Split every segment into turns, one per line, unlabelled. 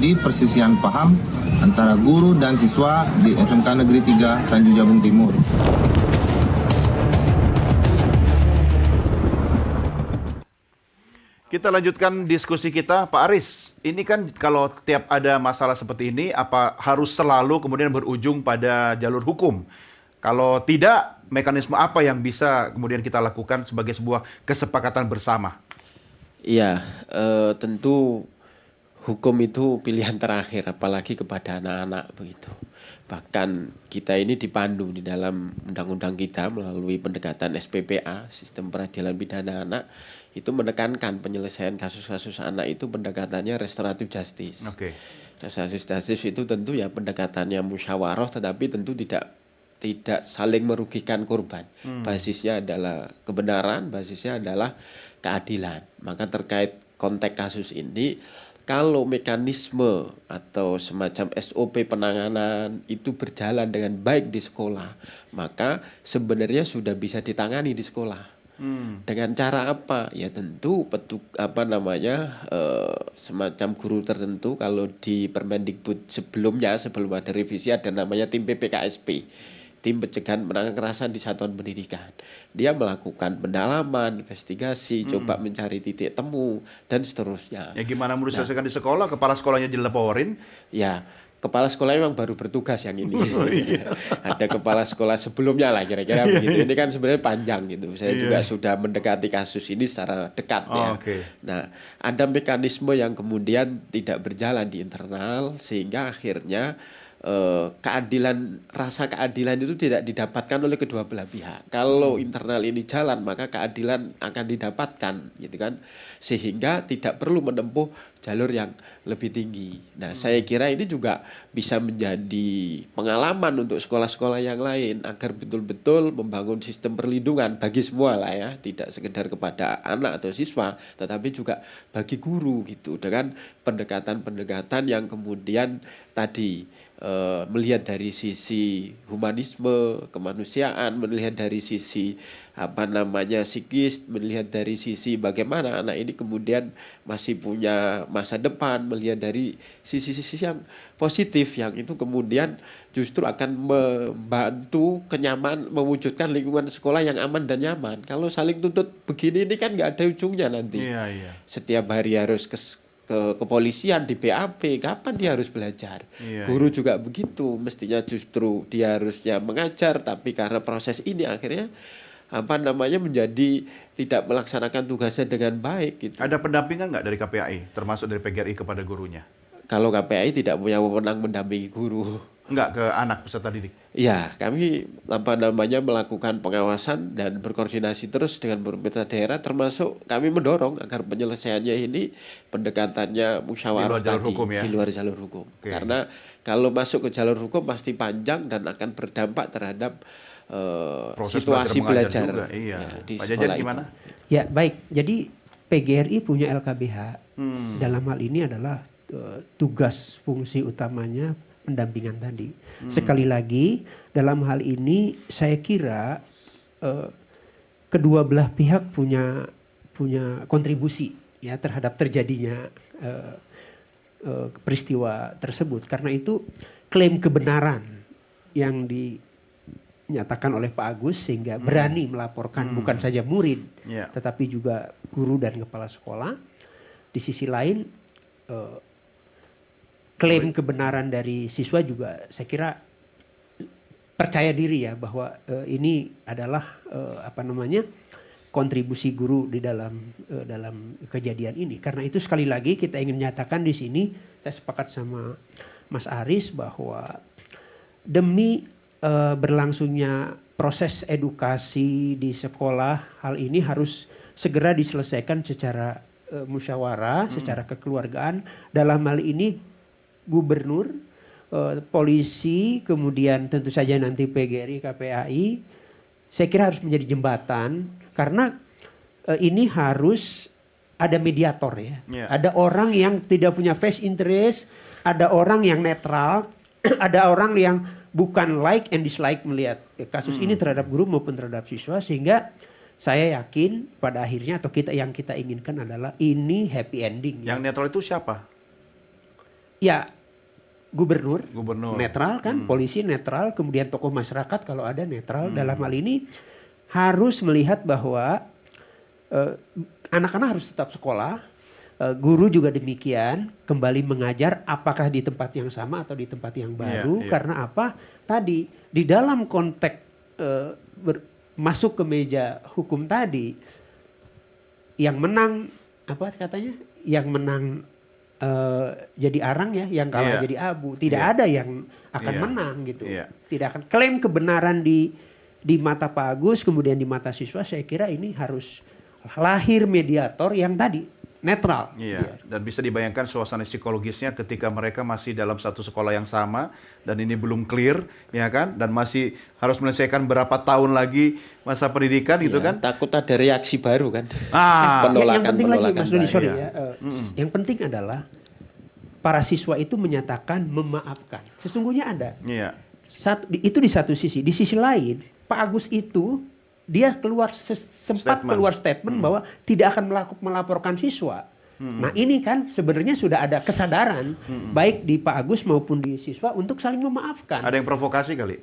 terjadi perselisihan paham antara guru dan siswa di SMK Negeri 3 Tanjung Jabung Timur.
Kita lanjutkan diskusi kita, Pak Aris. Ini kan kalau tiap ada masalah seperti ini, apa harus selalu kemudian berujung pada jalur hukum? Kalau tidak, mekanisme apa yang bisa kemudian kita lakukan sebagai sebuah kesepakatan bersama?
Iya, tentu hukum itu pilihan terakhir, apalagi kepada anak-anak begitu. Bahkan kita ini dipandu di dalam undang-undang kita melalui pendekatan SPPA, Sistem Peradilan Pidana Anak, itu menekankan penyelesaian kasus-kasus anak itu pendekatannya restoratif justice.
Oke.
Restoratif justice itu tentu ya pendekatannya musyawarah, tetapi tentu tidak saling merugikan korban. Basisnya adalah kebenaran, basisnya adalah keadilan. Maka terkait konteks kasus ini, kalau mekanisme atau semacam SOP penanganan itu berjalan dengan baik di sekolah, maka sebenarnya sudah bisa ditangani di sekolah. Dengan cara apa? Ya tentu semacam guru tertentu. Kalau di Permendikbud sebelum ada revisi, ada namanya tim PPKSP, tim pencegahan penanganan kekerasan di satuan pendidikan. Dia melakukan pendalaman, investigasi, coba mencari titik temu dan seterusnya.
Ya gimana mau diselesaikan di sekolah, kepala sekolahnya dilaporin?
Ya, kepala sekolah memang baru bertugas yang ini. Ada kepala sekolah sebelumnya lah kira-kira begitu. Ini kan sebenarnya panjang gitu. Saya juga sudah mendekati kasus ini secara dekat ya. Nah, ada mekanisme yang kemudian tidak berjalan di internal sehingga akhirnya rasa keadilan itu tidak didapatkan oleh kedua belah pihak. Kalau internal ini jalan, maka keadilan akan didapatkan, gitu kan? Sehingga tidak perlu menempuh jalur yang lebih tinggi. Nah, saya kira ini juga bisa menjadi pengalaman untuk sekolah-sekolah yang lain agar betul-betul membangun sistem perlindungan bagi semua lah ya, tidak sekedar kepada anak atau siswa, tetapi juga bagi guru gitu, dengan pendekatan-pendekatan yang kemudian tadi melihat dari sisi humanisme, kemanusiaan, melihat dari sisi psikis, melihat dari sisi bagaimana anak ini kemudian masih punya masa depan, melihat dari sisi-sisi yang positif yang itu kemudian justru akan membantu mewujudkan lingkungan sekolah yang aman dan nyaman. Kalau saling tuntut begini ini kan nggak ada ujungnya nanti. Setiap hari harus ke kepolisian, di BAP, kapan dia harus belajar? Guru juga begitu, mestinya justru dia harusnya mengajar, tapi karena proses ini akhirnya menjadi tidak melaksanakan tugasnya dengan baik gitu.
Ada pendampingan nggak dari KPAI, termasuk dari PGRI kepada gurunya?
Kalau KPAI tidak punya wewenang mendampingi guru.
Enggak, ke anak peserta didik?
Ya, kami melakukan pengawasan dan berkoordinasi terus dengan pemerintah daerah, termasuk kami mendorong agar penyelesaiannya ini pendekatannya musyawarah di luar jalur hukum. Karena kalau masuk ke jalur hukum pasti panjang dan akan berdampak terhadap situasi belajar di
Pak
sekolah
Jajan,
itu.
gimana?
Ya, baik. Jadi PGRI punya LKBH. Dalam hal ini adalah tugas fungsi utamanya pendampingan tadi. Sekali lagi, dalam hal ini saya kira kedua belah pihak punya kontribusi ya terhadap terjadinya peristiwa tersebut. Karena itu klaim kebenaran yang dinyatakan oleh Pak Agus sehingga berani melaporkan bukan saja murid, tetapi juga guru dan kepala sekolah. Di sisi lain klaim kebenaran dari siswa juga saya kira percaya diri ya bahwa ini adalah kontribusi guru di dalam kejadian ini. Karena itu sekali lagi kita ingin menyatakan di sini, saya sepakat sama Mas Aris bahwa demi berlangsungnya proses edukasi di sekolah, hal ini harus segera diselesaikan secara musyawarah, secara kekeluargaan. Dalam hal ini gubernur, polisi, kemudian tentu saja nanti PGRI, KPAI, saya kira harus menjadi jembatan karena ini harus ada mediator ya. Ada orang yang tidak punya face interest, ada orang yang netral, ada orang yang bukan like and dislike melihat kasus ini terhadap guru maupun terhadap siswa, sehingga saya yakin pada akhirnya atau yang kita inginkan adalah ini happy ending.
Yang netral itu siapa?
ya gubernur netral kan, polisi netral, kemudian tokoh masyarakat kalau ada netral. Dalam hal ini harus melihat bahwa anak-anak harus tetap sekolah, guru juga demikian, kembali mengajar apakah di tempat yang sama atau di tempat yang baru. Karena apa? Tadi di dalam konteks masuk ke meja hukum tadi, yang menang apa katanya? Yang menang jadi arang ya, yang kalah jadi abu. Tidak ada yang akan menang gitu. Tidak akan klaim kebenaran di mata Pak Agus, kemudian di mata siswa. Saya kira ini harus lahir mediator yang tadi netral.
Dan bisa dibayangkan suasana psikologisnya ketika mereka masih dalam satu sekolah yang sama dan ini belum clear, ya kan? Dan masih harus menyelesaikan berapa tahun lagi masa pendidikan gitu kan?
Takut ada reaksi baru kan?
Yang penting lagi Mas Doni, sorry ya. Yang penting adalah para siswa itu menyatakan memaafkan. Sesungguhnya ada. Itu di satu sisi. Di sisi lain, Pak Agus itu dia sempat keluar statement bahwa tidak akan melaporkan siswa. Nah ini kan sebenarnya sudah ada kesadaran baik di Pak Agus maupun di siswa untuk saling memaafkan.
Ada yang provokasi kali?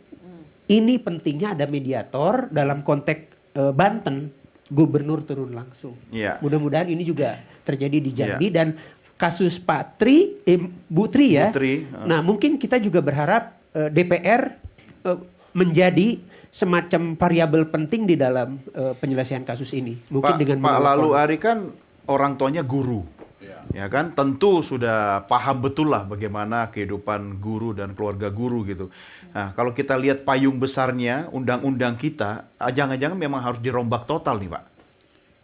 Ini pentingnya ada mediator dalam konteks Banten, gubernur turun langsung. Mudah-mudahan ini juga terjadi di Jambi dan kasus Pak Bu Tri ya. Nah mungkin kita juga berharap DPR menjadi semacam variabel penting di dalam penyelesaian kasus ini. Mungkin
Pak Lalu Ari kan orang tuanya guru, ya kan? Tentu sudah paham betul lah bagaimana kehidupan guru dan keluarga guru gitu. Nah, kalau kita lihat payung besarnya, undang-undang kita, jangan-jangan memang harus dirombak total nih Pak.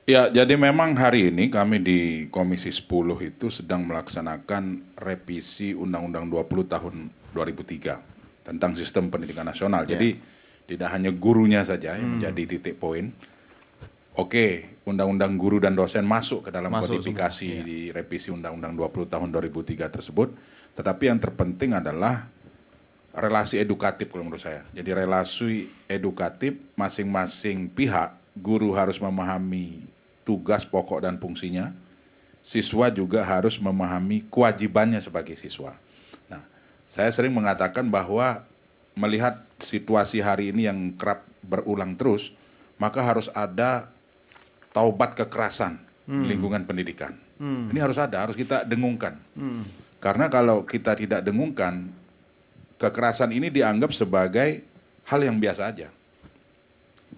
Ya, jadi memang hari ini kami di Komisi 10 itu sedang melaksanakan revisi Undang-Undang 20 tahun 2003 tentang sistem pendidikan nasional. Jadi tidak hanya gurunya saja yang menjadi titik poin. Oke, Undang-Undang Guru dan Dosen masuk ke dalam kodifikasi di revisi Undang-Undang 20 tahun 2003 tersebut. Tetapi yang terpenting adalah relasi edukatif kalau menurut saya. Jadi relasi edukatif masing-masing pihak, guru harus memahami tugas pokok dan fungsinya, siswa juga harus memahami kewajibannya sebagai siswa. Nah, saya sering mengatakan bahwa melihat situasi hari ini yang kerap berulang terus, maka harus ada taubat kekerasan lingkungan pendidikan. Ini harus ada, harus kita dengungkan. Karena kalau kita tidak dengungkan, kekerasan ini dianggap sebagai hal yang biasa aja.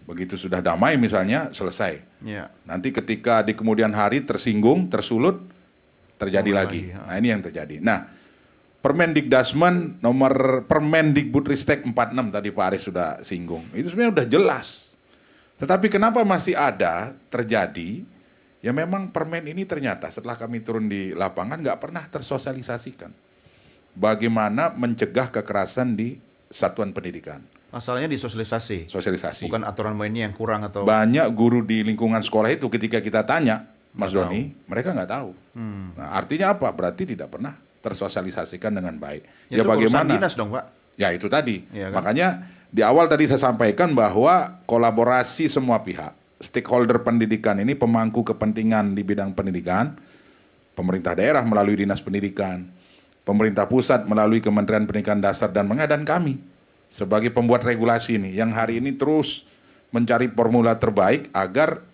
Begitu sudah damai misalnya, selesai. Nanti ketika di kemudian hari tersinggung, tersulut, terjadi lagi. Nah ini yang terjadi. Nah, Permendikdasmen nomor Permendikbudristek 46 tadi Pak Aris sudah singgung. Itu sebenarnya udah jelas. Tetapi kenapa masih ada terjadi? Ya memang permen ini ternyata setelah kami turun di lapangan nggak pernah tersosialisasikan. Bagaimana mencegah kekerasan di satuan pendidikan.
Masalahnya di sosialisasi.
Sosialisasi.
Bukan aturan mainnya yang kurang atau...
Banyak guru di lingkungan sekolah itu ketika kita tanya, Mas Doni, mereka nggak tahu. Nah, artinya apa? Berarti tidak pernah tersosialisasikan dengan baik.
Ya
bagaimana?
Dinas dong Pak.
Ya itu tadi.
Kan?
Makanya di awal tadi saya sampaikan bahwa kolaborasi semua pihak, stakeholder pendidikan ini pemangku kepentingan di bidang pendidikan, pemerintah daerah melalui Dinas Pendidikan, pemerintah pusat melalui Kementerian Pendidikan Dasar dan Menengah, dan kami sebagai pembuat regulasi ini yang hari ini terus mencari formula terbaik agar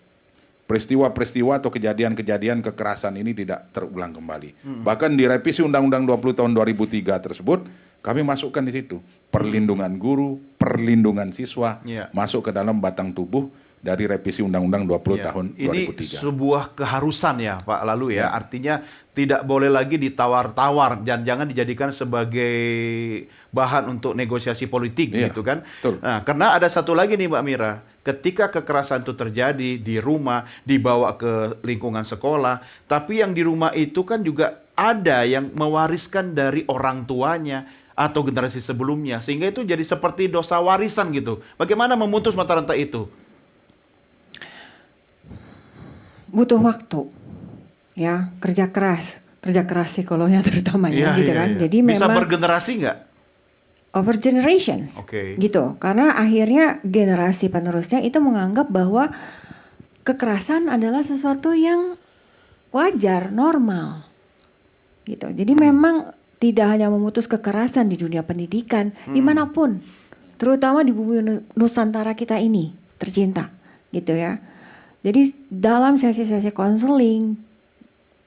peristiwa-peristiwa atau kejadian-kejadian kekerasan ini tidak terulang kembali. Bahkan di revisi Undang-Undang 20 tahun 2003 tersebut, kami masukkan di situ perlindungan guru, perlindungan siswa, masuk ke dalam batang tubuh dari revisi Undang-Undang 20 tahun 2003.
Ini sebuah keharusan ya Pak Lalu ya, artinya tidak boleh lagi ditawar-tawar dan jangan dijadikan sebagai bahan untuk negosiasi politik gitu kan.
Betul.
Nah, karena ada satu lagi nih Mbak Mira, ketika kekerasan itu terjadi di rumah, dibawa ke lingkungan sekolah, tapi yang di rumah itu kan juga ada yang mewariskan dari orang tuanya atau generasi sebelumnya, sehingga itu jadi seperti dosa warisan gitu. Bagaimana memutus mata rantai itu?
Butuh waktu, ya, kerja keras psikolognya terutama ya, gitu kan. Jadi
bisa
memang
bergenerasi nggak?
over generations, gitu. Karena akhirnya generasi penerusnya itu menganggap bahwa kekerasan adalah sesuatu yang wajar, normal, gitu. Jadi memang tidak hanya memutus kekerasan di dunia pendidikan, dimanapun, terutama di bumi Nusantara kita ini tercinta, gitu ya. Jadi dalam sesi-sesi konseling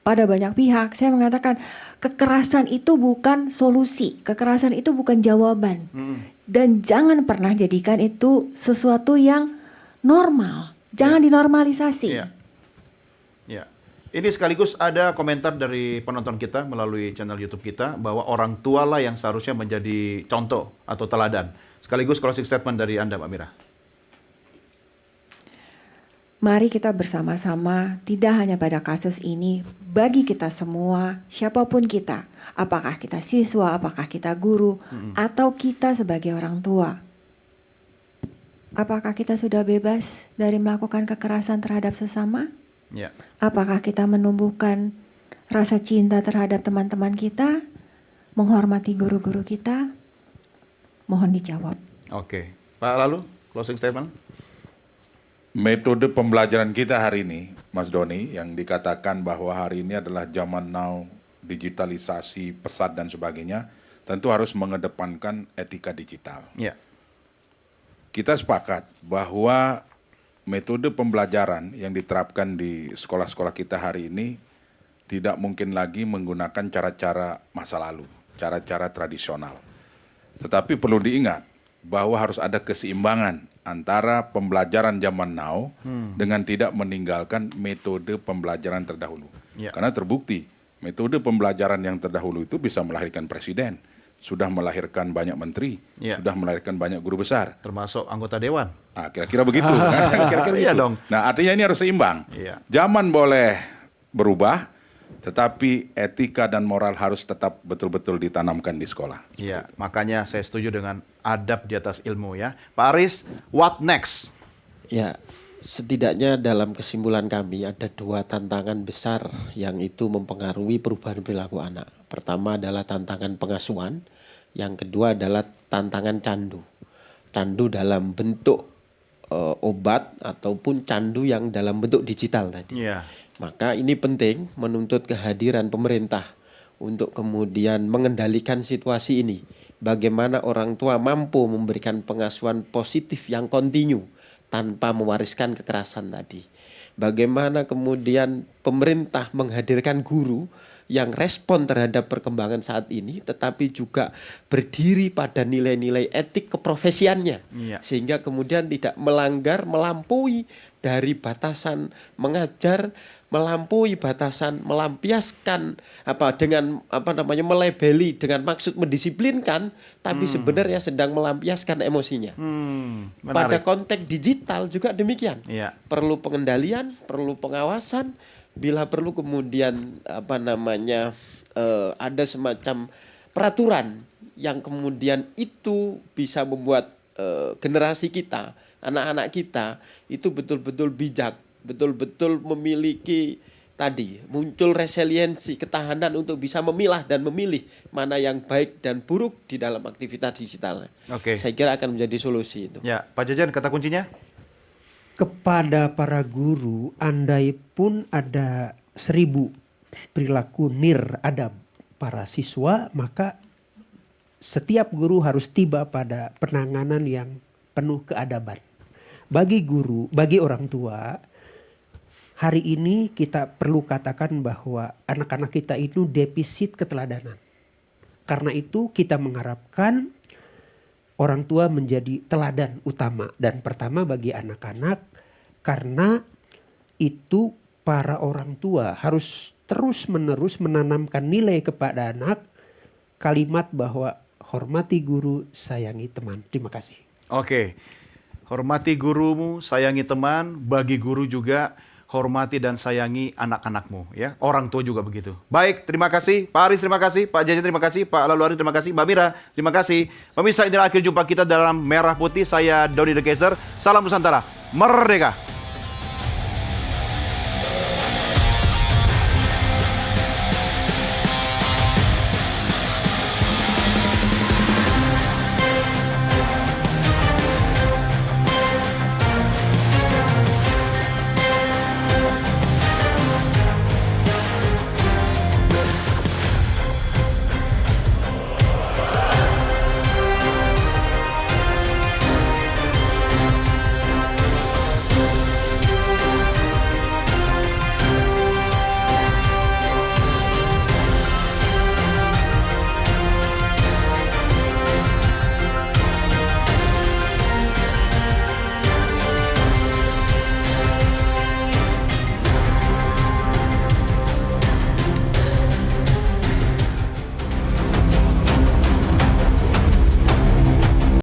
pada banyak pihak, saya mengatakan kekerasan itu bukan solusi, kekerasan itu bukan jawaban, dan jangan pernah jadikan itu sesuatu yang normal, jangan dinormalisasi.
Iya. Ya. Ini sekaligus ada komentar dari penonton kita melalui channel YouTube kita bahwa orang tua lah yang seharusnya menjadi contoh atau teladan. Sekaligus closing statement dari Anda, Mbak Mira.
Mari kita bersama-sama, tidak hanya pada kasus ini, bagi kita semua, siapapun kita, apakah kita siswa, apakah kita guru, atau kita sebagai orang tua. Apakah kita sudah bebas dari melakukan kekerasan terhadap sesama?
Ya.
Apakah kita menumbuhkan rasa cinta terhadap teman-teman kita, menghormati guru-guru kita? Mohon dijawab.
Oke. Pak Lalu, closing statement.
Metode pembelajaran kita hari ini, Mas Doni, yang dikatakan bahwa hari ini adalah zaman now, digitalisasi, pesat dan sebagainya, tentu harus mengedepankan etika digital.
Ya.
Kita sepakat bahwa metode pembelajaran yang diterapkan di sekolah-sekolah kita hari ini tidak mungkin lagi menggunakan cara-cara masa lalu, cara-cara tradisional. Tetapi perlu diingat bahwa harus ada keseimbangan antara pembelajaran zaman now dengan tidak meninggalkan metode pembelajaran terdahulu.
Ya.
Karena terbukti metode pembelajaran yang terdahulu itu bisa melahirkan presiden, sudah melahirkan banyak menteri,
Ya.
sudah melahirkan banyak guru besar.
Termasuk anggota dewan.
Ah, kira-kira begitu. Kan? Kira-kira
Iya
begitu.
dong.
Nah, artinya ini harus seimbang.
Iya.
Zaman boleh berubah, tetapi etika dan moral harus tetap betul-betul ditanamkan di sekolah.
Iya, makanya saya setuju dengan adab di atas ilmu ya. Pak Aris, what next?
Ya, setidaknya dalam kesimpulan kami ada dua tantangan besar yang itu mempengaruhi perubahan perilaku anak. Pertama adalah tantangan pengasuhan, yang kedua adalah tantangan candu. Candu dalam bentuk obat ataupun candu yang dalam bentuk digital tadi.
Iya.
Maka ini penting menuntut kehadiran pemerintah untuk kemudian mengendalikan situasi ini. Bagaimana orang tua mampu memberikan pengasuhan positif yang kontinu tanpa mewariskan kekerasan tadi. Bagaimana kemudian pemerintah menghadirkan guru yang respon terhadap perkembangan saat ini tetapi juga berdiri pada nilai-nilai etik keprofesiannya.
Iya.
Sehingga kemudian tidak melanggar, melampaui dari batasan mengajar, melampaui batasan melampiaskan melabeli dengan maksud mendisiplinkan, tapi sebenarnya sedang melampiaskan emosinya. Pada
Menarik.
konteks digital juga demikian.
Iya.
Perlu pengendalian, perlu pengawasan, bila perlu kemudian ada semacam peraturan yang kemudian itu bisa membuat generasi kita, anak-anak kita itu betul-betul bijak, betul-betul memiliki tadi muncul resiliensi, ketahanan untuk bisa memilah dan memilih mana yang baik dan buruk di dalam aktivitas digital.
Oke.
Saya kira akan menjadi solusi itu.
Ya, Pak Jajan, kata kuncinya?
Kepada para guru, andai pun ada 1000 perilaku adab para siswa, maka setiap guru harus tiba pada penanganan yang penuh keadaban. Bagi guru, bagi orang tua, hari ini kita perlu katakan bahwa anak-anak kita itu defisit keteladanan. Karena itu kita mengharapkan orang tua menjadi teladan utama dan pertama bagi anak-anak, karena itu para orang tua harus terus-menerus menanamkan nilai kepada anak, kalimat bahwa hormati guru, sayangi teman. Terima kasih.
Oke. Hormati gurumu, sayangi teman, bagi guru juga hormati dan sayangi anak-anakmu ya. Orang tua juga begitu. Baik, terima kasih Pak Aris, terima kasih Pak Jajan, terima kasih Pak Lalu Aris, terima kasih Mbak Mira, terima kasih. Pemirsa, inilah akhir jumpa kita dalam Merah Putih. Saya Doni The Kaiser. Salam Nusantara. Merdeka.